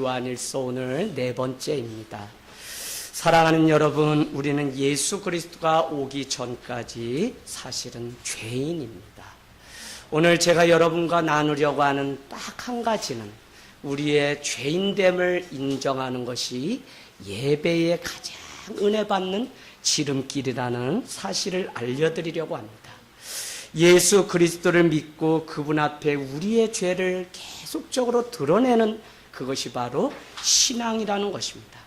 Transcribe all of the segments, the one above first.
요한일서 오늘 네 번째입니다. 사랑하는 여러분, 우리는 예수 그리스도가 오기 전까지 사실은 죄인입니다. 오늘 제가 여러분과 나누려고 하는 딱 한 가지는 우리의 죄인됨을 인정하는 것이 예배의 가장 은혜 받는 지름길이라는 사실을 알려드리려고 합니다. 예수 그리스도를 믿고 그분 앞에 우리의 죄를 계속적으로 드러내는 그것이 바로 신앙이라는 것입니다.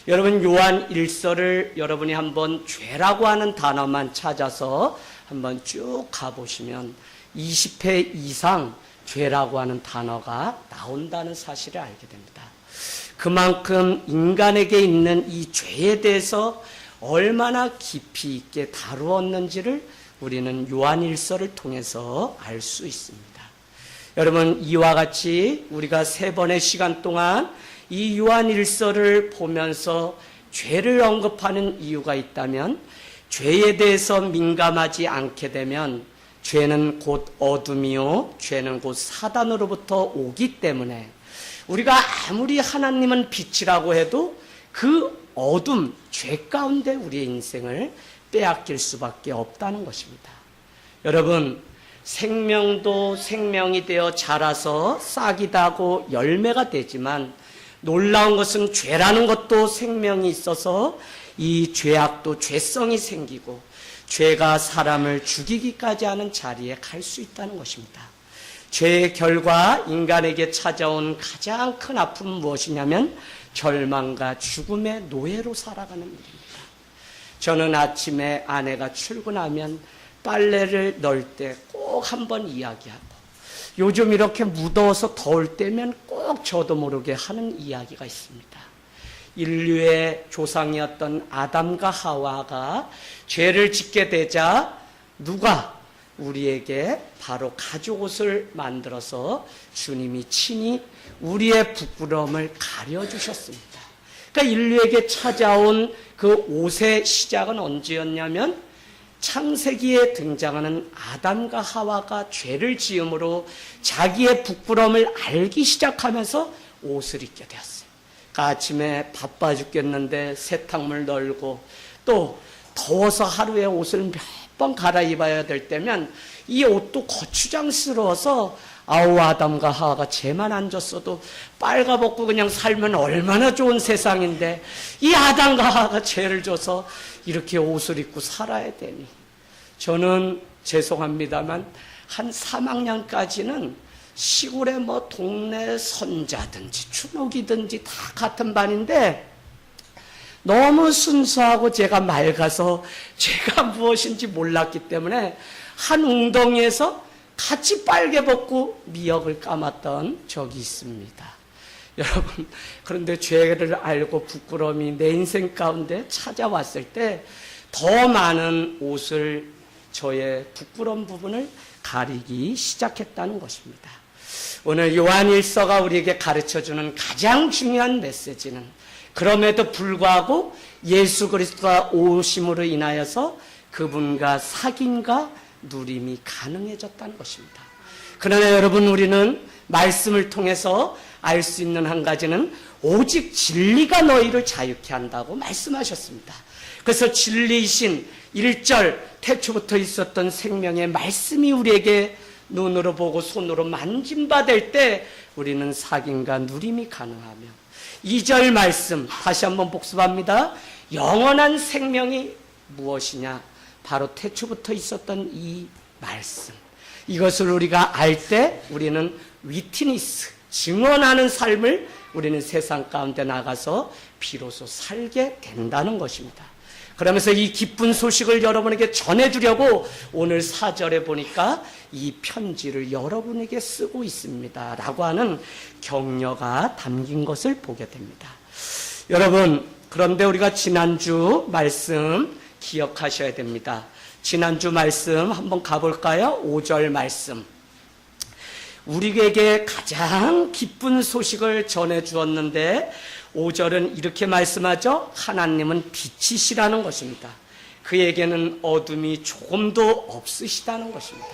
여러분, 요한 1서를 여러분이 한번 죄라고 하는 단어만 찾아서 한번 쭉 가보시면 20회 이상 죄라고 하는 단어가 나온다는 사실을 알게 됩니다. 그만큼 인간에게 있는 이 죄에 대해서 얼마나 깊이 있게 다루었는지를 우리는 요한 1서를 통해서 알 수 있습니다. 여러분, 이와 같이 우리가 3번의 시간 동안 이 요한 1서를 보면서 죄를 언급하는 이유가 있다면, 죄에 대해서 민감하지 않게 되면 죄는 곧 어둠이요, 죄는 곧 사단으로부터 오기 때문에 우리가 아무리 하나님은 빛이라고 해도 그 어둠, 죄 가운데 우리의 인생을 빼앗길 수밖에 없다는 것입니다. 여러분, 생명도 생명이 되어 자라서 싹이 나고 열매가 되지만 놀라운 것은 죄라는 것도 생명이 있어서 이 죄악도 죄성이 생기고 죄가 사람을 죽이기까지 하는 자리에 갈 수 있다는 것입니다. 죄의 결과 인간에게 찾아온 가장 큰 아픔은 무엇이냐면 절망과 죽음의 노예로 살아가는 일입니다. 저는 아침에 아내가 출근하면 빨래를 넣을 때 꼭 한번 이야기하고, 요즘 이렇게 무더워서 더울 때면 꼭 저도 모르게 하는 이야기가 있습니다. 인류의 조상이었던 아담과 하와가 죄를 짓게 되자 누가 우리에게 바로 가죽옷을 만들어서 주님이 친히 우리의 부끄러움을 가려주셨습니다. 그러니까 인류에게 찾아온 그 옷의 시작은 언제였냐면 창세기에 등장하는 아담과 하와가 죄를 지음으로 자기의 부끄러움을 알기 시작하면서 옷을 입게 되었어요. 그러니까 아침에 바빠 죽겠는데 세탁물 널고 또 더워서 하루에 옷을 몇 번 갈아입어야 될 때면 이 옷도 거추장스러워서 아우, 아담과 하와가 죄만 안 졌어도 빨가벗고 그냥 살면 얼마나 좋은 세상인데 이 아담과 하와가 죄를 져서 이렇게 옷을 입고 살아야 되니. 저는 죄송합니다만 한 3학년까지는 시골에 뭐 동네 선자든지 추록이든지 다 같은 반인데 너무 순수하고 제가 맑아서 죄가 무엇인지 몰랐기 때문에 한 웅덩이에서 같이 빨개 벗고 미역을 감았던 적이 있습니다. 여러분, 그런데 죄를 알고 부끄러움이 내 인생 가운데 찾아왔을 때 더 많은 옷을, 저의 부끄러운 부분을 가리기 시작했다는 것입니다. 오늘 요한 1서가 우리에게 가르쳐주는 가장 중요한 메시지는 그럼에도 불구하고 예수 그리스도가 오심으로 인하여서 그분과 사귐과 누림이 가능해졌다는 것입니다. 그러나 여러분, 우리는 말씀을 통해서 알 수 있는 한 가지는 오직 진리가 너희를 자유케 한다고 말씀하셨습니다. 그래서 진리이신 1절 태초부터 있었던 생명의 말씀이 우리에게 눈으로 보고 손으로 만짐받을 때 우리는 사귐과 누림이 가능하며, 2절 말씀 다시 한번 복습합니다. 영원한 생명이 무엇이냐? 바로 태초부터 있었던 이 말씀. 이것을 우리가 알 때 우리는 위트니스, 증언하는 삶을 우리는 세상 가운데 나가서 비로소 살게 된다는 것입니다. 그러면서 이 기쁜 소식을 여러분에게 전해주려고 오늘 4절에 보니까 이 편지를 여러분에게 쓰고 있습니다 라고 하는 격려가 담긴 것을 보게 됩니다. 여러분, 그런데 우리가 지난주 말씀 기억하셔야 됩니다. 지난주 말씀 한번 가볼까요? 5절 말씀. 우리에게 가장 기쁜 소식을 전해주었는데 5절은 이렇게 말씀하죠. 하나님은 빛이시라는 것입니다. 그에게는 어둠이 조금도 없으시다는 것입니다.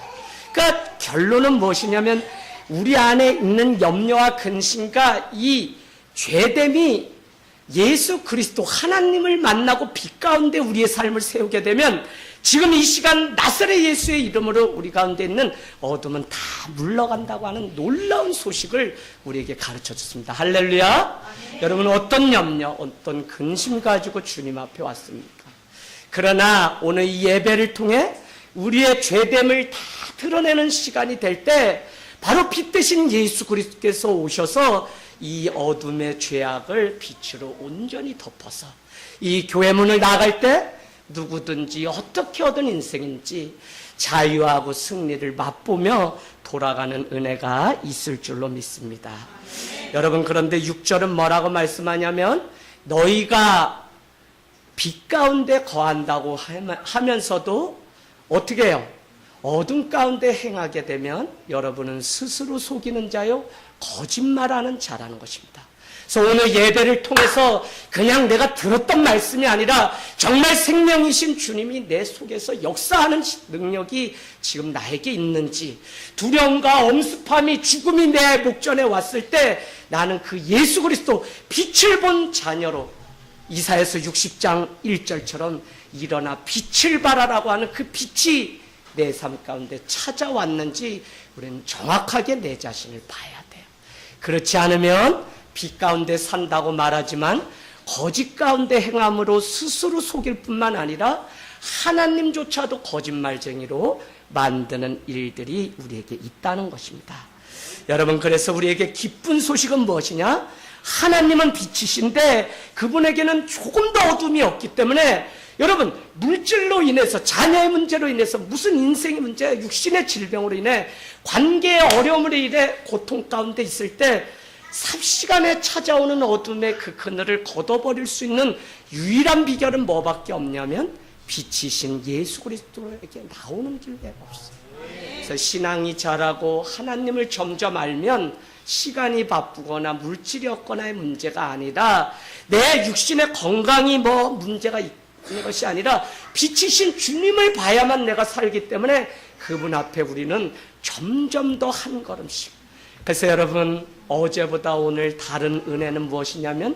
그러니까 결론은 무엇이냐면 우리 안에 있는 염려와 근심과 이 죄됨이 예수 그리스도 하나님을 만나고 빛 가운데 우리의 삶을 세우게 되면 지금 이 시간 나사렛 예수의 이름으로 우리 가운데 있는 어둠은 다 물러간다고 하는 놀라운 소식을 우리에게 가르쳐 줬습니다. 할렐루야. 여러분, 어떤 염려, 어떤 근심 가지고 주님 앞에 왔습니까? 그러나 오늘 이 예배를 통해 우리의 죄됨을 다 드러내는 시간이 될 때 바로 빛 대신 예수 그리스도께서 오셔서 이 어둠의 죄악을 빛으로 온전히 덮어서 이 교회 문을 나갈 때 누구든지 어떻게 얻은 인생인지 자유하고 승리를 맛보며 돌아가는 은혜가 있을 줄로 믿습니다. 여러분, 그런데 6절은 뭐라고 말씀하냐면 너희가 빛 가운데 거한다고 하면서도 어떻게 해요? 어둠 가운데 행하게 되면 여러분은 스스로 속이는 자요 거짓말하는 자라는 것입니다. 그래서 오늘 예배를 통해서 그냥 내가 들었던 말씀이 아니라 정말 생명이신 주님이 내 속에서 역사하는 능력이 지금 나에게 있는지, 두려움과 엄습함이 죽음이 내 목전에 왔을 때 나는 그 예수 그리스도 빛을 본 자녀로 이사야서 60장 1절처럼 일어나 빛을 발하라고 하는 그 빛이 내 삶 가운데 찾아왔는지 우리는 정확하게 내 자신을 봐야 돼요. 그렇지 않으면 빛 가운데 산다고 말하지만 거짓 가운데 행함으로 스스로 속일 뿐만 아니라 하나님조차도 거짓말쟁이로 만드는 일들이 우리에게 있다는 것입니다. 여러분, 그래서 우리에게 기쁜 소식은 무엇이냐? 하나님은 빛이신데 그분에게는 조금 더 어둠이 없기 때문에 여러분, 물질로 인해서, 자녀의 문제로 인해서, 무슨 인생의 문제, 육신의 질병으로 인해, 관계의 어려움으로 인해 고통 가운데 있을 때 삽시간에 찾아오는 어둠의 그 그늘을 걷어버릴 수 있는 유일한 비결은 뭐밖에 없냐면 빛이신 예수 그리스도에게 나오는 길밖에 없어요. 그래서 신앙이 자라고 하나님을 점점 알면 시간이 바쁘거나 물질이 없거나의 문제가 아니라 내 육신의 건강이 뭐 문제가 있는 것이 아니라 빛이신 주님을 봐야만 내가 살기 때문에 그분 앞에 우리는 점점 더 한 걸음씩. 그래서 여러분, 어제보다 오늘 다른 은혜는 무엇이냐면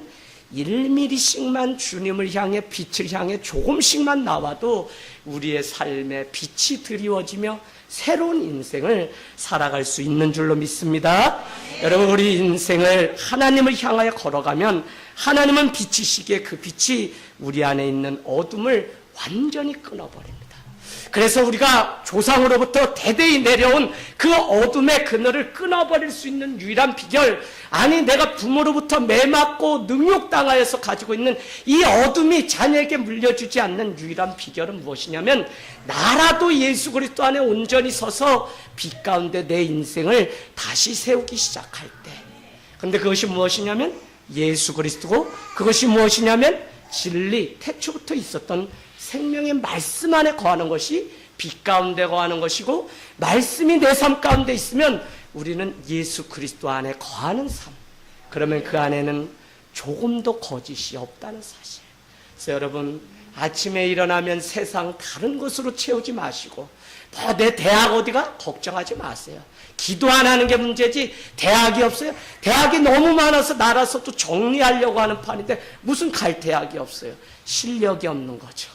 1mm씩만 주님을 향해, 빛을 향해 조금씩만 나와도 우리의 삶에 빛이 드리워지며 새로운 인생을 살아갈 수 있는 줄로 믿습니다. 여러분, 우리 인생을 하나님을 향하여 걸어가면 하나님은 빛이시기에 그 빛이 우리 안에 있는 어둠을 완전히 끊어버립니다. 그래서 우리가 조상으로부터 대대히 내려온 그 어둠의 그늘을 끊어버릴 수 있는 유일한 비결, 아니 내가 부모로부터 매맞고 능욕당하여서 가지고 있는 이 어둠이 자녀에게 물려주지 않는 유일한 비결은 무엇이냐면 나라도 예수 그리스도 안에 온전히 서서 빛 가운데 내 인생을 다시 세우기 시작할 때. 그런데 그것이 무엇이냐면 예수 그리스도고, 그것이 무엇이냐면 진리, 태초부터 있었던 생명의 말씀 안에 거하는 것이 빛 가운데 거하는 것이고, 말씀이 내 삶 가운데 있으면 우리는 예수 그리스도 안에 거하는 삶. 그러면 그 안에는 조금도 거짓이 없다는 사실. 그래서 여러분, 아침에 일어나면 세상 다른 것으로 채우지 마시고, 내 대학 어디가? 걱정하지 마세요. 기도 안 하는 게 문제지 대학이 없어요? 대학이 너무 많아서 나라서 또 정리하려고 하는 판인데 무슨 갈 대학이 없어요? 실력이 없는 거죠.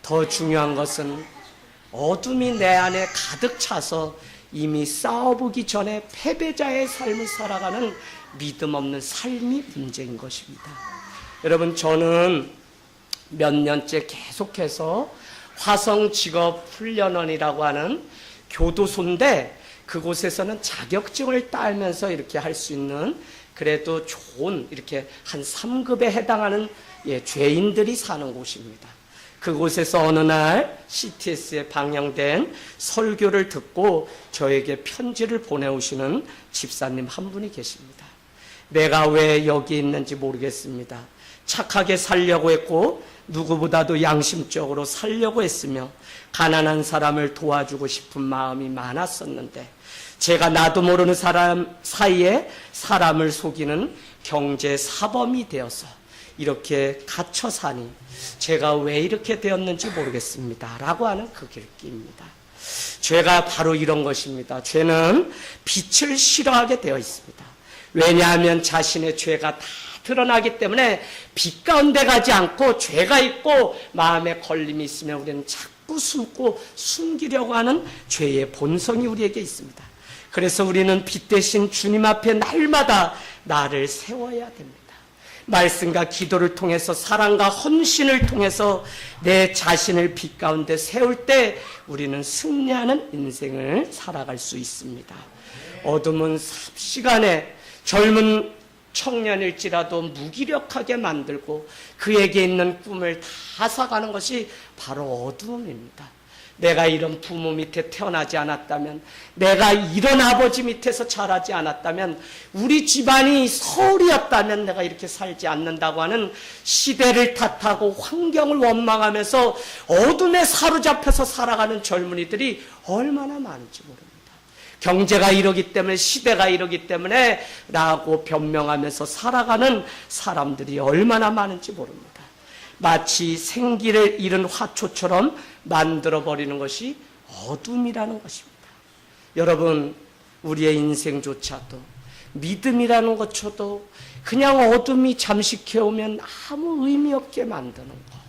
더 중요한 것은 어둠이 내 안에 가득 차서 이미 싸워보기 전에 패배자의 삶을 살아가는 믿음 없는 삶이 문제인 것입니다. 여러분, 저는 몇 년째 계속해서 화성직업훈련원이라고 하는 교도소인데 그곳에서는 자격증을 따면서 이렇게 할 수 있는, 그래도 좋은 이렇게 한 3급에 해당하는 죄인들이 사는 곳입니다. 그곳에서 어느 날 CTS에 방영된 설교를 듣고 저에게 편지를 보내오시는 집사님 한 분이 계십니다. 내가 왜 여기 있는지 모르겠습니다. 착하게 살려고 했고 누구보다도 양심적으로 살려고 했으며 가난한 사람을 도와주고 싶은 마음이 많았었는데 제가 나도 모르는 사람 사이에 사람을 속이는 경제 사범이 되어서 이렇게 갇혀 사니 제가 왜 이렇게 되었는지 모르겠습니다. 라고 하는 그 글귀입니다. 죄가 바로 이런 것입니다. 죄는 빛을 싫어하게 되어 있습니다. 왜냐하면 자신의 죄가 다 드러나기 때문에 빛 가운데 가지 않고 죄가 있고 마음에 걸림이 있으면 우리는 자꾸 숨고 숨기려고 하는 죄의 본성이 우리에게 있습니다. 그래서 우리는 빛 대신 주님 앞에 날마다 나를 세워야 됩니다. 말씀과 기도를 통해서 사랑과 헌신을 통해서 내 자신을 빛 가운데 세울 때 우리는 승리하는 인생을 살아갈 수 있습니다. 어둠은 삽시간에 젊은 청년일지라도 무기력하게 만들고 그에게 있는 꿈을 다 앗아가는 것이 바로 어두움입니다. 내가 이런 부모 밑에 태어나지 않았다면, 내가 이런 아버지 밑에서 자라지 않았다면, 우리 집안이 서울이었다면 내가 이렇게 살지 않는다고 하는 시대를 탓하고 환경을 원망하면서 어둠에 사로잡혀서 살아가는 젊은이들이 얼마나 많은지 모릅니다. 경제가 이러기 때문에, 시대가 이러기 때문에 라고 변명하면서 살아가는 사람들이 얼마나 많은지 모릅니다. 마치 생기를 잃은 화초처럼 만들어버리는 것이 어둠이라는 것입니다. 여러분, 우리의 인생조차도 믿음이라는 것조차도 그냥 어둠이 잠식해오면 아무 의미 없게 만드는 것.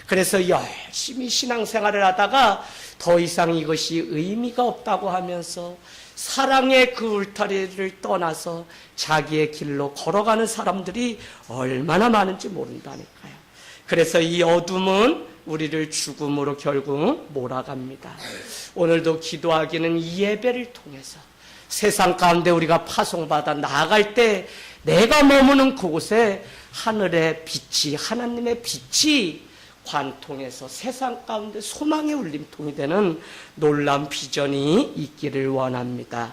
그래서 열심히 신앙생활을 하다가 더 이상 이것이 의미가 없다고 하면서 사랑의 그 울타리를 떠나서 자기의 길로 걸어가는 사람들이 얼마나 많은지 모른다니까요. 그래서 이 어둠은 우리를 죽음으로 결국 몰아갑니다. 오늘도 기도하기는 이 예배를 통해서 세상 가운데 우리가 파송받아 나아갈 때 내가 머무는 그곳에 하늘의 빛이, 하나님의 빛이 관통해서 세상 가운데 소망의 울림통이 되는 놀라운 비전이 있기를 원합니다.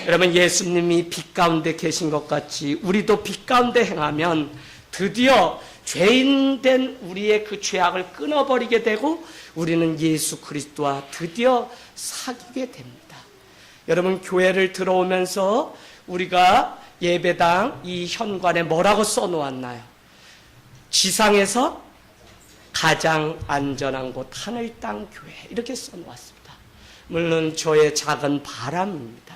여러분, 예수님이 빛 가운데 계신 것 같이 우리도 빛 가운데 행하면 드디어 죄인된 우리의 그 죄악을 끊어버리게 되고 우리는 예수 그리스도와 드디어 사귀게 됩니다. 여러분, 교회를 들어오면서 우리가 예배당 이 현관에 뭐라고 써놓았나요? 지상에서 가장 안전한 곳 하늘 땅 교회, 이렇게 써놓았습니다. 물론 저의 작은 바람입니다.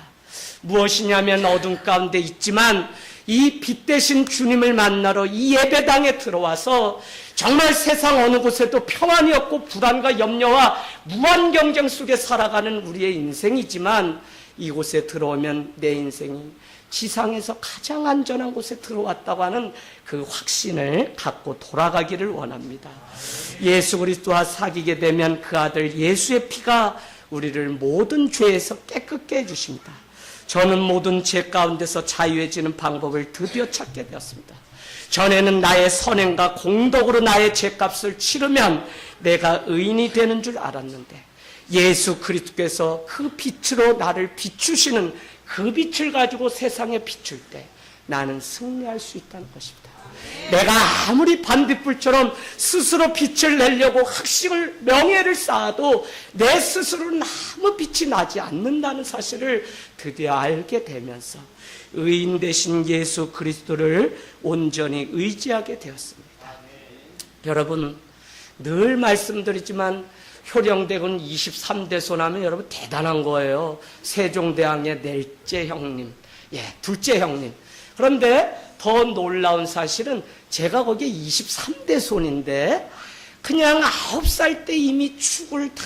무엇이냐면 어둠 가운데 있지만 이 빛 대신 주님을 만나러 이 예배당에 들어와서 정말 세상 어느 곳에도 평안이 없고 불안과 염려와 무한 경쟁 속에 살아가는 우리의 인생이지만 이곳에 들어오면 내 인생이 지상에서 가장 안전한 곳에 들어왔다고 하는 그 확신을 갖고 돌아가기를 원합니다. 예수 그리스도와 사귀게 되면 그 아들 예수의 피가 우리를 모든 죄에서 깨끗게 해주십니다. 저는 모든 죄 가운데서 자유해지는 방법을 드디어 찾게 되었습니다. 전에는 나의 선행과 공덕으로 나의 죄값을 치르면 내가 의인이 되는 줄 알았는데 예수 그리스도께서 그 빛으로 나를 비추시는 그 빛을 가지고 세상에 비출 때 나는 승리할 수 있다는 것입니다. 내가 아무리 반딧불처럼 스스로 빛을 내려고 학식을 명예를 쌓아도 내 스스로는 아무 빛이 나지 않는다는 사실을 드디어 알게 되면서 의인 되신 예수 그리스도를 온전히 의지하게 되었습니다. 여러분, 늘 말씀드리지만 효령대군 23대손 하면 여러분 대단한 거예요. 세종대왕의 넷째 형님, 둘째 형님. 그런데 더 놀라운 사실은 제가 거기에 23대손인데 그냥 9살 때 이미 축을 다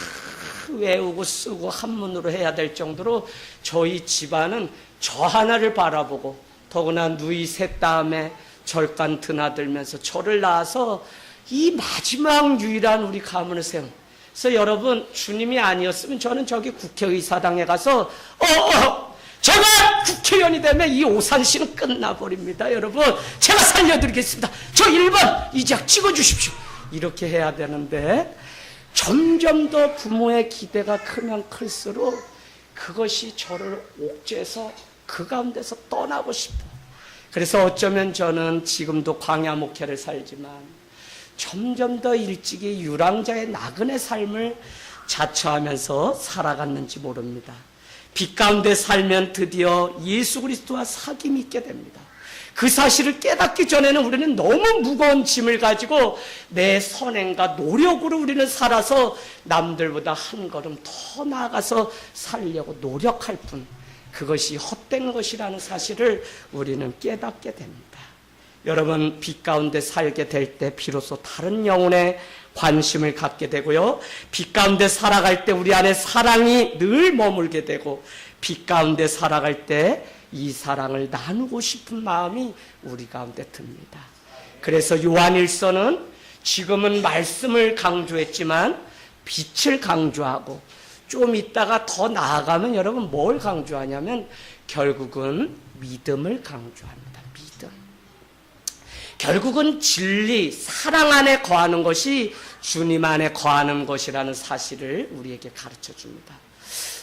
외우고 쓰고 한문으로 해야 될 정도로 저희 집안은 저 하나를 바라보고 더구나 누이 셋 다음에 절간 드나들면서 저를 낳아서 이 마지막 유일한 우리 가문을 세운. 그래서 여러분, 주님이 아니었으면 저는 저기 국회의사당에 가서 제가 국회의원이 되면 이 오산시는 끝나버립니다. 여러분, 제가 살려드리겠습니다. 저 1번 이작 찍어주십시오. 이렇게 해야 되는데 점점 더 부모의 기대가 크면 클수록 그것이 저를 옥죄해서 그 가운데서 떠나고 싶어. 그래서 어쩌면 저는 지금도 광야 목회를 살지만 점점 더 일찍이 유랑자의 나그네 삶을 자처하면서 살아갔는지 모릅니다. 빛 가운데 살면 드디어 예수 그리스도와 사귐이 있게 됩니다. 그 사실을 깨닫기 전에는 우리는 너무 무거운 짐을 가지고 내 선행과 노력으로 우리는 살아서 남들보다 한 걸음 더 나아가서 살려고 노력할 뿐, 그것이 헛된 것이라는 사실을 우리는 깨닫게 됩니다. 여러분, 빛 가운데 살게 될 때 비로소 다른 영혼에 관심을 갖게 되고요. 빛 가운데 살아갈 때 우리 안에 사랑이 늘 머물게 되고, 빛 가운데 살아갈 때 이 사랑을 나누고 싶은 마음이 우리 가운데 듭니다. 그래서 요한일서는 지금은 말씀을 강조했지만 빛을 강조하고, 좀 있다가 더 나아가면 여러분 뭘 강조하냐면 결국은 믿음을 강조합니다. 믿음. 결국은 진리, 사랑 안에 거하는 것이 주님 안에 거하는 것이라는 사실을 우리에게 가르쳐 줍니다.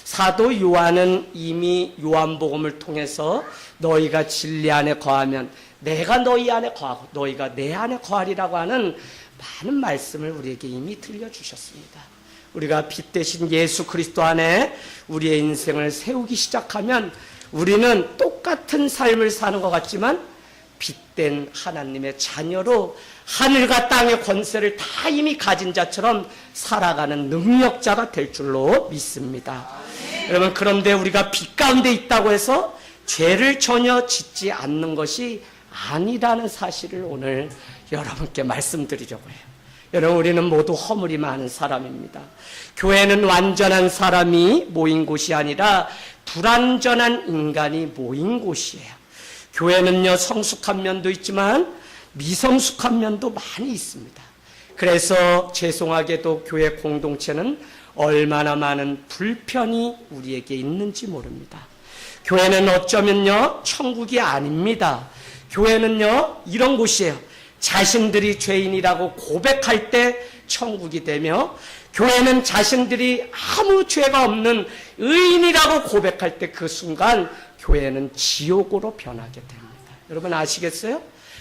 사도 요한은 이미 요한복음을 통해서 너희가 진리 안에 거하면 내가 너희 안에 거하고 너희가 내 안에 거하리라고 하는 많은 말씀을 우리에게 이미 들려주셨습니다. 우리가 빛 대신 예수 그리스도 안에 우리의 인생을 세우기 시작하면 우리는 똑같은 삶을 사는 것 같지만 빛된 하나님의 자녀로 하늘과 땅의 권세를 다 이미 가진 자처럼 살아가는 능력자가 될 줄로 믿습니다. 여러분, 그런데 우리가 빛 가운데 있다고 해서 죄를 전혀 짓지 않는 것이 아니라는 사실을 오늘 여러분께 말씀드리려고 해요. 여러분, 우리는 모두 허물이 많은 사람입니다. 교회는 완전한 사람이 모인 곳이 아니라 불완전한 인간이 모인 곳이에요. 교회는요, 성숙한 면도 있지만 미성숙한 면도 많이 있습니다. 그래서 죄송하게도 교회 공동체는 얼마나 많은 불편이 우리에게 있는지 모릅니다. 교회는 어쩌면요, 천국이 아닙니다. 교회는요, 이런 곳이에요. 자신들이 죄인이라고 고백할 때 천국이 되며, 교회는 자신들이 아무 죄가 없는 의인이라고 고백할 때 그 순간 교회는 지옥으로 변하게 됩니다. 여러분 아시겠어요?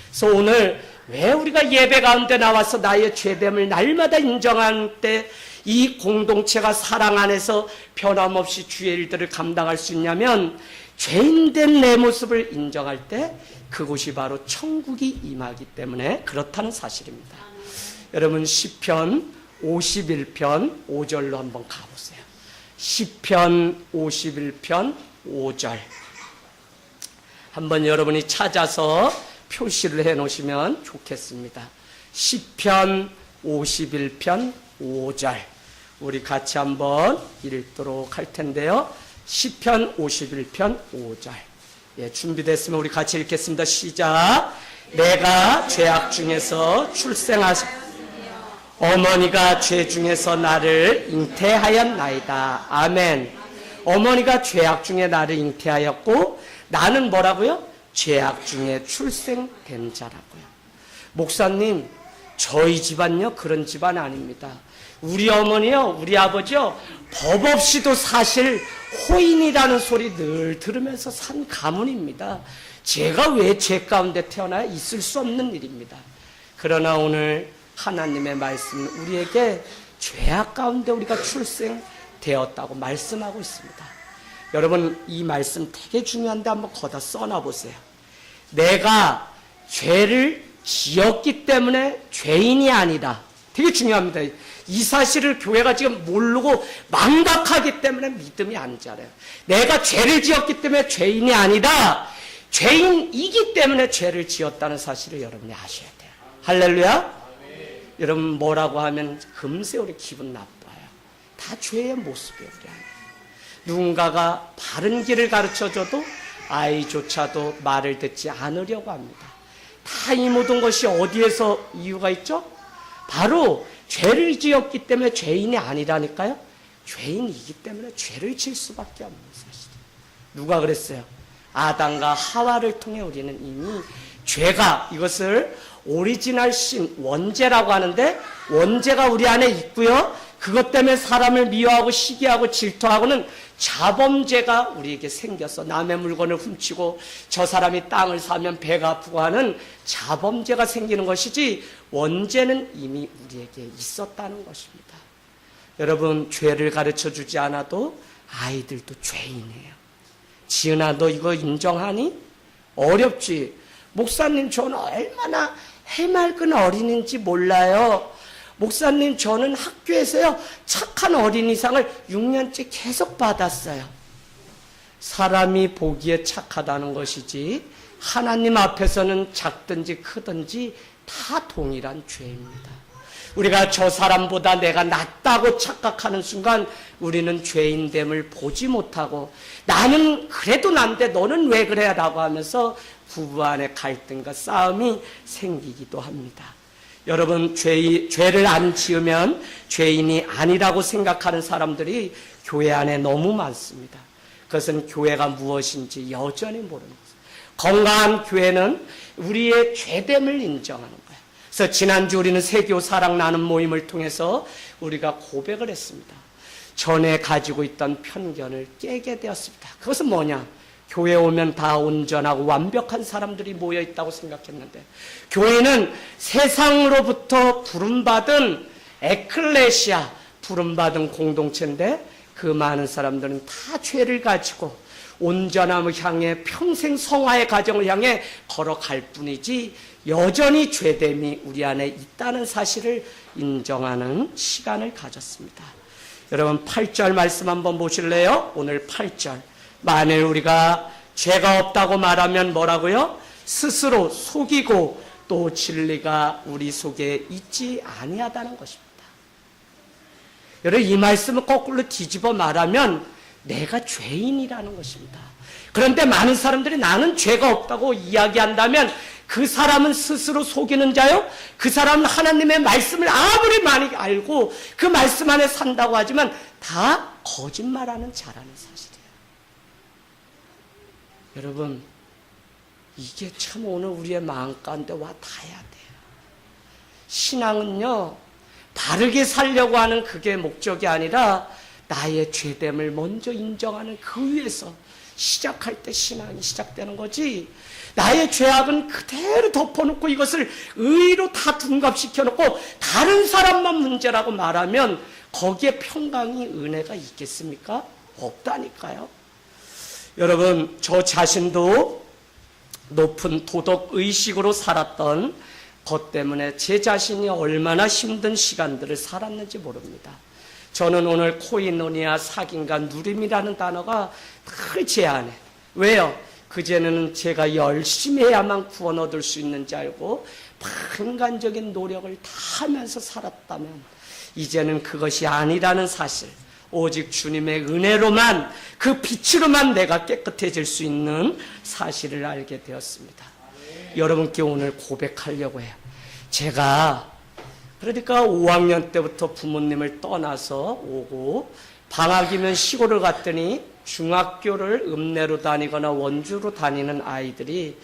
그래서 오늘 왜 우리가 예배 가운데 나와서 나의 죄됨을 날마다 인정할 때 이 공동체가 사랑 안에서 변함없이 주의 일들을 감당할 수 있냐면, 죄인된 내 모습을 인정할 때 그곳이 바로 천국이 임하기 때문에 그렇다는 사실입니다. 여러분, 시편 51편 5절로 한번 가보세요. 시편 51편 5절 한번 여러분이 찾아서 표시를 해 놓으시면 좋겠습니다. 시편 51편 5절 우리 같이 한번 읽도록 할 텐데요. 시편 51편 5절. 예, 준비됐으면 우리 같이 읽겠습니다. 시작. 내가 죄악 중에서 출생하시 어머니가 죄 중에서 나를 잉태하였나이다. 아멘. 어머니가 죄악 중에 나를 잉태하였고 나는 뭐라고요? 죄악 중에 출생된 자라고요. 목사님, 저희 집안요 그런 집안 아닙니다. 우리 어머니요, 우리 아버지요, 법 없이도 사실 호인이라는 소리 늘 들으면서 산 가문입니다. 제가 왜 죄 가운데 태어나야 있을 수 없는 일입니다. 그러나 오늘 하나님의 말씀은 우리에게 죄악 가운데 우리가 출생되었다고 말씀하고 있습니다. 여러분, 이 말씀 되게 중요한데 한번 거다 써놔보세요. 내가 죄를 지었기 때문에 죄인이 아니다. 되게 중요합니다. 이 사실을 교회가 지금 모르고 망각하기 때문에 믿음이 안 자라요. 내가 죄를 지었기 때문에 죄인이 아니다. 죄인이기 때문에 죄를 지었다는 사실을 여러분이 아셔야 돼요. 할렐루야. 여러분, 뭐라고 하면 금세 우리 기분 나빠요. 다 죄의 모습이에요. 우리 안에. 누군가가 바른 길을 가르쳐줘도 아이조차도 말을 듣지 않으려고 합니다. 다 이 모든 것이 어디에서 이유가 있죠? 바로 죄를 지었기 때문에 죄인이 아니라니까요. 죄인이기 때문에 죄를 질 수밖에 없는 사실이에요. 누가 그랬어요? 아담과 하와를 통해 우리는 이미 죄가, 이것을 오리지널 신, 원죄라고 하는데, 원죄가 우리 안에 있고요. 그것 때문에 사람을 미워하고 시기하고 질투하고는 자범죄가 우리에게 생겨서 남의 물건을 훔치고 저 사람이 땅을 사면 배가 아프고 하는 자범죄가 생기는 것이지, 원죄는 이미 우리에게 있었다는 것입니다. 여러분, 죄를 가르쳐 주지 않아도 아이들도 죄인이에요. 지은아, 너 이거 인정하니? 어렵지. 목사님, 저는 얼마나 해맑은 어린인지 몰라요. 목사님, 저는 학교에서요 착한 어린이상을 6년째 계속 받았어요. 사람이 보기에 착하다는 것이지 하나님 앞에서는 작든지 크든지 다 동일한 죄입니다. 우리가 저 사람보다 내가 낫다고 착각하는 순간 우리는 죄인됨을 보지 못하고 나는 그래도 난데 너는 왜 그래? 라고 하면서 부부 안에 갈등과 싸움이 생기기도 합니다. 여러분, 죄를 안 지으면 죄인이 아니라고 생각하는 사람들이 교회 안에 너무 많습니다. 그것은 교회가 무엇인지 여전히 모르는 거예요. 건강한 교회는 우리의 죄됨을 인정하는 거예요. 그래서 지난주 우리는 세교 사랑 나눔 모임을 통해서 우리가 고백을 했습니다. 전에 가지고 있던 편견을 깨게 되었습니다. 그것은 뭐냐? 교회 오면 다 온전하고 완벽한 사람들이 모여 있다고 생각했는데, 교회는 세상으로부터 부름받은 에클레시아, 부름받은 공동체인데 그 많은 사람들은 다 죄를 가지고 온전함을 향해 평생 성화의 과정을 향해 걸어갈 뿐이지 여전히 죄됨이 우리 안에 있다는 사실을 인정하는 시간을 가졌습니다. 여러분, 8절 말씀 한번 보실래요? 오늘 8절. 만일 우리가 죄가 없다고 말하면 뭐라고요? 스스로 속이고 또 진리가 우리 속에 있지 아니하다는 것입니다. 여러분, 이 말씀을 거꾸로 뒤집어 말하면 내가 죄인이라는 것입니다. 그런데 많은 사람들이 나는 죄가 없다고 이야기한다면 그 사람은 스스로 속이는 자요? 그 사람은 하나님의 말씀을 아무리 많이 알고 그 말씀 안에 산다고 하지만 다 거짓말하는 자라는 사실이에요. 여러분, 이게 참 오늘 우리의 마음 가운데 와 닿아야 돼요. 신앙은요, 바르게 살려고 하는 그게 목적이 아니라 나의 죄됨을 먼저 인정하는 그 위에서 시작할 때 신앙이 시작되는 거지, 나의 죄악은 그대로 덮어놓고 이것을 의로 다 둔갑시켜놓고 다른 사람만 문제라고 말하면 거기에 평강이 은혜가 있겠습니까? 없다니까요. 여러분, 저 자신도 높은 도덕의식으로 살았던 것 때문에 제 자신이 얼마나 힘든 시간들을 살았는지 모릅니다. 저는 오늘 코이노니아, 사귐과 누림이라는 단어가 늘 제 안에, 왜요? 그전에는 제가 열심히 해야만 구원 얻을 수 있는지 알고 반간적인 노력을 다 하면서 살았다면 이제는 그것이 아니라는 사실, 오직 주님의 은혜로만, 그 빛으로만 내가 깨끗해질 수 있는 사실을 알게 되었습니다. 여러분께 오늘 고백하려고 해요. 제가 그러니까 5학년 때부터 부모님을 떠나서 오고 방학이면 시골을 갔더니 중학교를 읍내로 다니거나 원주로 다니는 아이들이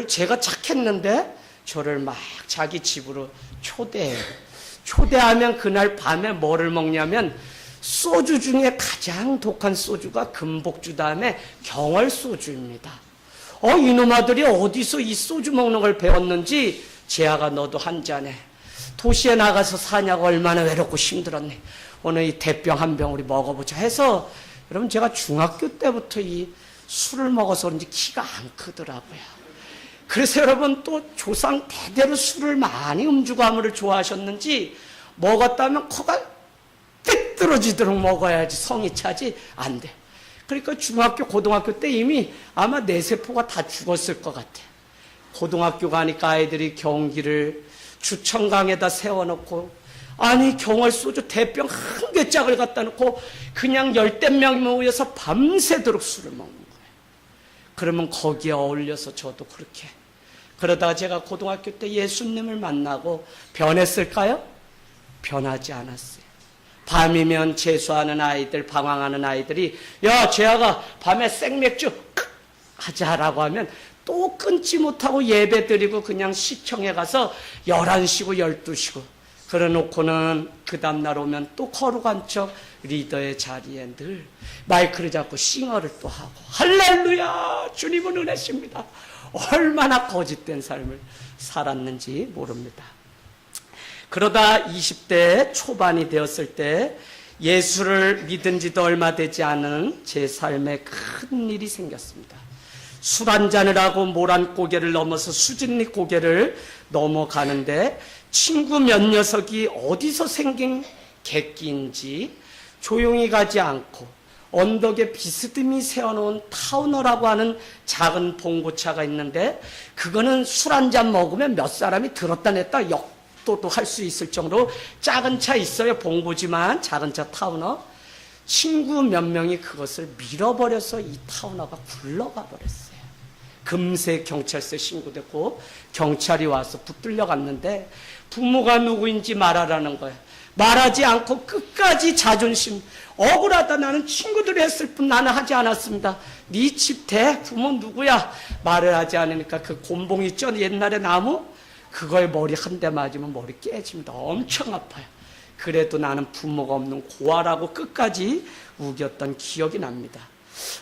제가 착했는데 저를 막 자기 집으로 초대해요. 초대하면 그날 밤에 뭐를 먹냐면 소주 중에 가장 독한 소주가 금복주 다음에 경월소주입니다. 이놈아들이 어디서 이 소주 먹는 걸 배웠는지, 재아가 너도 한 잔해. 도시에 나가서 사냐고 얼마나 외롭고 힘들었니. 오늘 이 대병 한 병 우리 먹어보자 해서, 여러분, 제가 중학교 때부터 이 술을 먹어서 그런지 키가 안 크더라고요. 그래서 여러분, 또 조상 대대로 술을 많이 음주가물을 좋아하셨는지 먹었다면 코가 삐뚤어지도록 먹어야지 성이 차지 안 돼. 그러니까 중학교, 고등학교 때 이미 아마 뇌세포가 다 죽었을 것 같아. 고등학교 가니까 아이들이 경기를 주천강에다 세워놓고, 아니 경월소주 대병 한 개짝을 갖다 놓고 그냥 10명 모여서 밤새도록 술을 먹는 거예요. 그러면 거기에 어울려서 저도 그렇게, 그러다가 제가 고등학교 때 예수님을 만나고 변했을까요? 변하지 않았어요. 밤이면 재수하는 아이들, 방황하는 아이들이 야 재아가 밤에 생맥주 하자라고 하면 또 끊지 못하고 예배 드리고 그냥 시청에 가서 11시고 12시고 그래놓고는 그 다음날 오면 또 거룩한 척 리더의 자리에 늘 마이크를 잡고 싱어를 또 하고, 할렐루야 주님은 은혜십니다. 얼마나 거짓된 삶을 살았는지 모릅니다. 그러다 20대 초반이 되었을 때 예수를 믿은 지도 얼마 되지 않은 제 삶에 큰 일이 생겼습니다. 술 한 잔을 하고 모란 고개를 넘어서 수진리 고개를 넘어가는데 친구 몇 녀석이 어디서 생긴 객기인지 조용히 가지 않고 언덕에 비스듬히 세워놓은 타우너라고 하는 작은 봉고차가 있는데 그거는 술 한 잔 먹으면 몇 사람이 들었다 냈다 역도도 할 수 있을 정도로 작은 차 있어요. 봉고지만 작은 차 타우너. 친구 몇 명이 그것을 밀어버려서 이 타우너가 굴러가 버렸어요. 금세 경찰서에 신고됐고 경찰이 와서 붙들려 갔는데 부모가 누구인지 말하라는 거예요. 말하지 않고 끝까지 자존심, 억울하다, 나는 친구들이 했을 뿐 나는 하지 않았습니다. 네 집 대 부모 누구야? 말을 하지 않으니까 그 곤봉 있죠, 옛날에 나무? 그거에 머리 한 대 맞으면 머리 깨집니다. 엄청 아파요. 그래도 나는 부모가 없는 고아라고 끝까지 우겼던 기억이 납니다.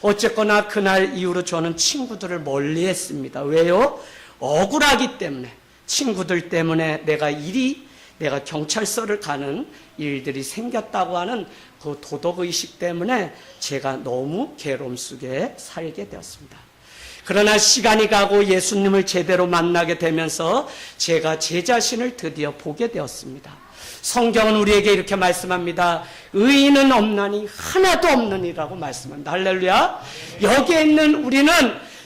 어쨌거나 그날 이후로 저는 친구들을 멀리했습니다. 왜요? 억울하기 때문에, 친구들 때문에 내가 경찰서를 가는 일들이 생겼다고 하는 그 도덕의식 때문에 제가 너무 괴로움 속에 살게 되었습니다. 그러나 시간이 가고 예수님을 제대로 만나게 되면서 제가 제 자신을 드디어 보게 되었습니다. 성경은 우리에게 이렇게 말씀합니다. 의인은 없나니 하나도 없느니라고 말씀합니다. 할렐루야. 여기에 있는 우리는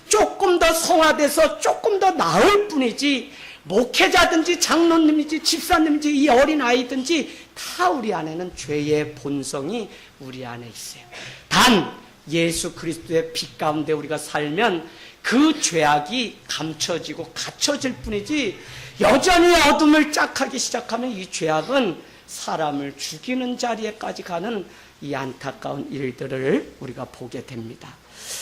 조금 더 성화돼서 조금 더 나을 뿐이지, 목회자든지 장로님이든지 집사님이든지 이 어린아이든지 다 우리 안에는 죄의 본성이 우리 안에 있어요. 단 예수 그리스도의 빛 가운데 우리가 살면 그 죄악이 감춰지고 갇혀질 뿐이지, 여전히 어둠을 짝하기 시작하면 이 죄악은 사람을 죽이는 자리에까지 가는 이 안타까운 일들을 우리가 보게 됩니다.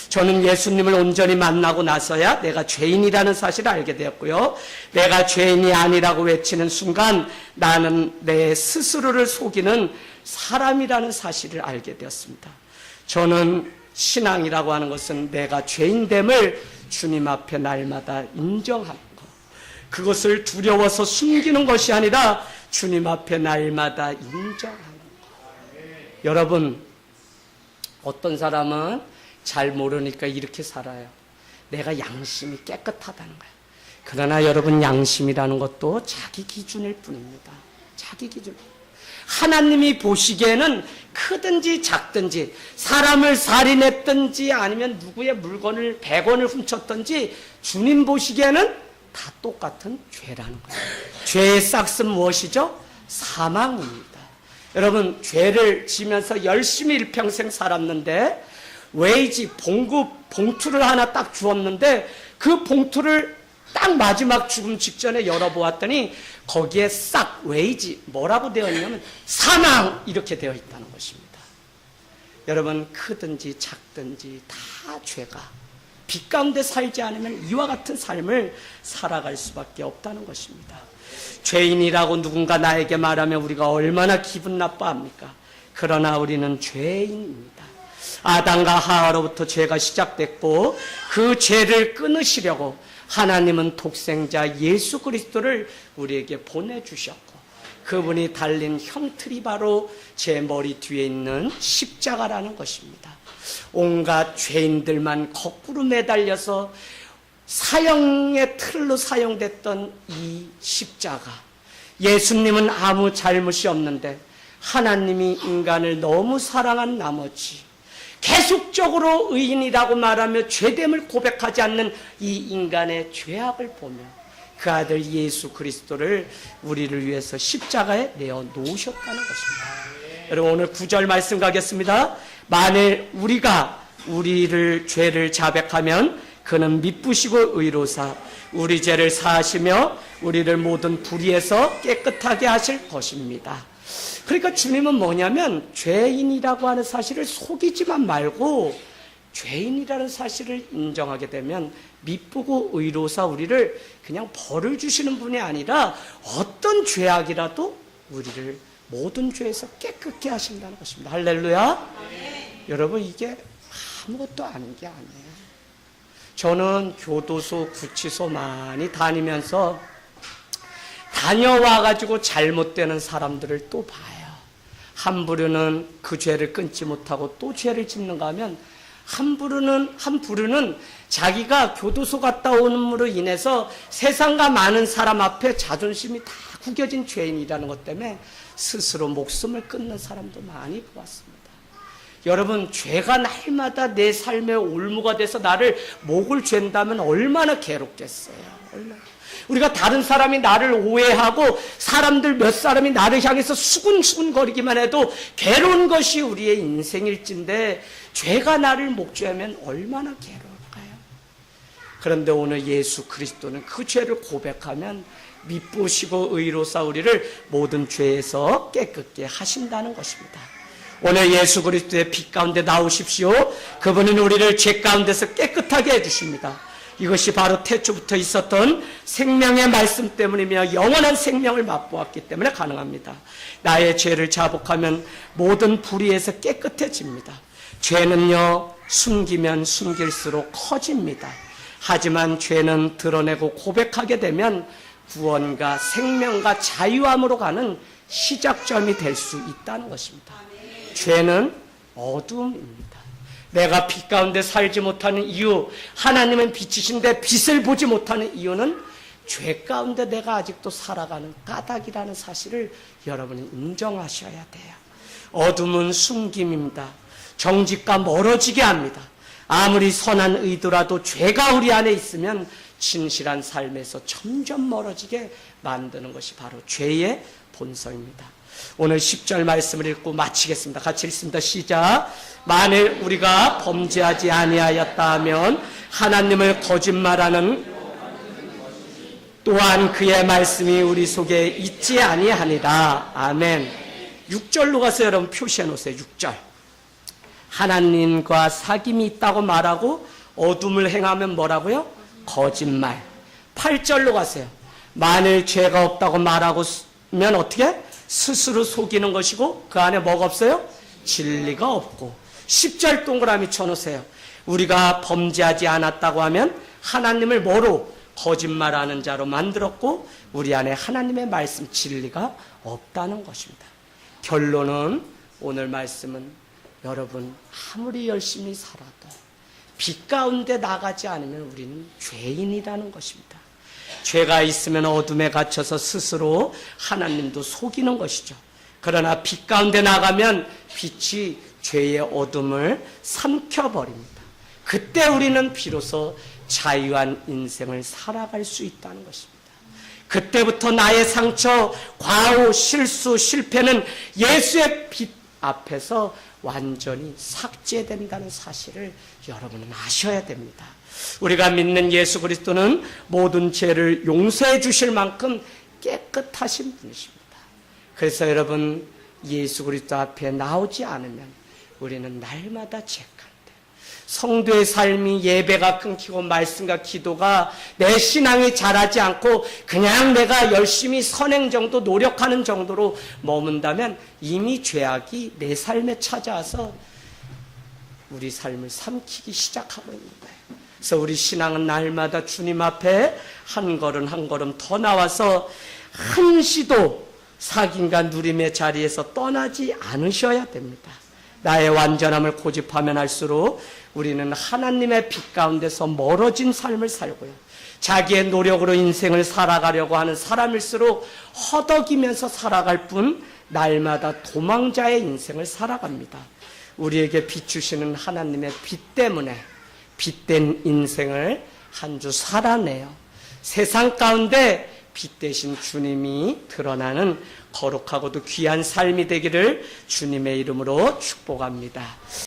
저는 예수님을 온전히 만나고 나서야 내가 죄인이라는 사실을 알게 되었고요. 내가 죄인이 아니라고 외치는 순간 나는 내 스스로를 속이는 사람이라는 사실을 알게 되었습니다. 저는 신앙이라고 하는 것은 내가 죄인됨을 주님 앞에 날마다 인정하는 것, 그것을 두려워서 숨기는 것이 아니라 주님 앞에 날마다 인정하는 것. 여러분, 어떤 사람은 잘 모르니까 이렇게 살아요. 내가 양심이 깨끗하다는 거예요. 그러나 여러분, 양심이라는 것도 자기 기준일 뿐입니다. 자기 기준. 하나님이 보시기에는 크든지 작든지, 사람을 살인했든지 아니면 누구의 물건을 100원을 훔쳤든지, 주님 보시기에는 다 똑같은 죄라는 거예요. 죄의 싹은 무엇이죠? 사망입니다. 여러분, 죄를 지면서 열심히 일평생 살았는데 웨이지, 봉급, 봉투를 하나 딱 주었는데 그 봉투를 딱 마지막 죽음 직전에 열어보았더니 거기에 싹 웨이지, 뭐라고 되어 있냐면 사망, 이렇게 되어 있다는 것입니다. 여러분, 크든지 작든지 다 죄가, 빛 가운데 살지 않으면 이와 같은 삶을 살아갈 수밖에 없다는 것입니다. 죄인이라고 누군가 나에게 말하면 우리가 얼마나 기분 나빠합니까? 그러나 우리는 죄인입니다. 아담과 하와로부터 죄가 시작됐고 그 죄를 끊으시려고 하나님은 독생자 예수 그리스도를 우리에게 보내주셨고, 그분이 달린 형틀이 바로 제 머리 뒤에 있는 십자가라는 것입니다. 온갖 죄인들만 거꾸로 매달려서 사형의 틀로 사용됐던 이 십자가, 예수님은 아무 잘못이 없는데 하나님이 인간을 너무 사랑한 나머지 계속적으로 의인이라고 말하며 죄됨을 고백하지 않는 이 인간의 죄악을 보며 그 아들 예수 그리스도를 우리를 위해서 십자가에 내어 놓으셨다는 것입니다. 여러분, 오늘 9절 말씀 가겠습니다. 만일 우리가 우리를 죄를 자백하면 그는 미쁘시고 의로사 우리 죄를 사하시며 우리를 모든 불의에서 깨끗하게 하실 것입니다. 그러니까 주님은 뭐냐면 죄인이라고 하는 사실을 속이지만 말고 죄인이라는 사실을 인정하게 되면 미쁘고 의로사 우리를 그냥 벌을 주시는 분이 아니라 어떤 죄악이라도 우리를 모든 죄에서 깨끗게 하신다는 것입니다. 할렐루야. 네. 여러분, 이게 아무것도 아닌 게 아니에요. 저는 교도소, 구치소 많이 다니면서 다녀와가지고 잘못되는 사람들을 또 봐요. 한 부류는 그 죄를 끊지 못하고 또 죄를 짓는가 하면 한 부류는 자기가 교도소 갔다 오는으로 인해서 세상과 많은 사람 앞에 자존심이 다 구겨진 죄인이라는 것 때문에 스스로 목숨을 끊는 사람도 많이 보았습니다. 여러분, 죄가 날마다 내 삶의 올무가 돼서 나를 목을 잰다면 얼마나 괴롭겠어요. 얼마나. 우리가 다른 사람이 나를 오해하고 사람들 몇 사람이 나를 향해서 수군수군 거리기만 해도 괴로운 것이 우리의 인생일진데 죄가 나를 목죄하면 얼마나 괴로울까요? 그런데 오늘 예수 그리스도는 그 죄를 고백하면 미쁘시고 의로사 우리를 모든 죄에서 깨끗게 하신다는 것입니다. 오늘 예수 그리스도의 빛 가운데 나오십시오. 그분은 우리를 죄 가운데서 깨끗하게 해주십니다. 이것이 바로 태초부터 있었던 생명의 말씀 때문이며 영원한 생명을 맛보았기 때문에 가능합니다. 나의 죄를 자복하면 모든 불의에서 깨끗해집니다. 죄는요, 숨기면 숨길수록 커집니다. 하지만 죄는 드러내고 고백하게 되면 구원과 생명과 자유함으로 가는 시작점이 될 수 있다는 것입니다. 죄는 어두움입니다. 내가 빛 가운데 살지 못하는 이유, 하나님은 빛이신데 빛을 보지 못하는 이유는 죄 가운데 내가 아직도 살아가는 까닭이라는 사실을 여러분이 인정하셔야 돼요. 어둠은 숨김입니다. 정직과 멀어지게 합니다. 아무리 선한 의도라도 죄가 우리 안에 있으면 진실한 삶에서 점점 멀어지게 만드는 것이 바로 죄의 본성입니다. 오늘 10절 말씀을 읽고 마치겠습니다. 같이 읽습니다. 시작. 만일 우리가 범죄하지 아니하였다 하면 하나님을 거짓말하는 또한 그의 말씀이 우리 속에 있지 아니하니라. 아멘. 6절로 가서 여러분 표시해 놓으세요. 6절. 하나님과 사귐이 있다고 말하고 어둠을 행하면 뭐라고요? 거짓말. 8절로 가세요. 만일 죄가 없다고 말하면 어떻게? 스스로 속이는 것이고 그 안에 뭐가 없어요? 진리가 없고. 10절 동그라미 쳐놓으세요. 우리가 범죄하지 않았다고 하면 하나님을 뭐로? 거짓말하는 자로 만들었고 우리 안에 하나님의 말씀 진리가 없다는 것입니다. 결론은 오늘 말씀은 여러분 아무리 열심히 살아도 빛 가운데 나가지 않으면 우리는 죄인이라는 것입니다. 죄가 있으면 어둠에 갇혀서 스스로 하나님도 속이는 것이죠. 그러나 빛 가운데 나가면 빛이 죄의 어둠을 삼켜버립니다. 그때 우리는 비로소 자유한 인생을 살아갈 수 있다는 것입니다. 그때부터 나의 상처, 과오, 실수, 실패는 예수의 빛 앞에서 완전히 삭제된다는 사실을 여러분은 아셔야 됩니다. 우리가 믿는 예수 그리스도는 모든 죄를 용서해 주실 만큼 깨끗하신 분이십니다. 그래서 여러분 예수 그리스도 앞에 나오지 않으면 우리는 날마다 죄가운데 성도의 삶이 예배가 끊기고 말씀과 기도가 내 신앙이 자라지 않고 그냥 내가 열심히 선행 정도 노력하는 정도로 머문다면 이미 죄악이 내 삶에 찾아와서 우리 삶을 삼키기 시작하고 있는 거예요. 그래서 우리 신앙은 날마다 주님 앞에 한 걸음 한 걸음 더 나와서 한시도 사귐과 누림의 자리에서 떠나지 않으셔야 됩니다. 나의 완전함을 고집하면 할수록 우리는 하나님의 빛 가운데서 멀어진 삶을 살고요. 자기의 노력으로 인생을 살아가려고 하는 사람일수록 허덕이면서 살아갈 뿐 날마다 도망자의 인생을 살아갑니다. 우리에게 비추시는 하나님의 빛 때문에 빛된 인생을 한 주 살아내요. 세상 가운데 빛 대신 주님이 드러나는 거룩하고도 귀한 삶이 되기를 주님의 이름으로 축복합니다.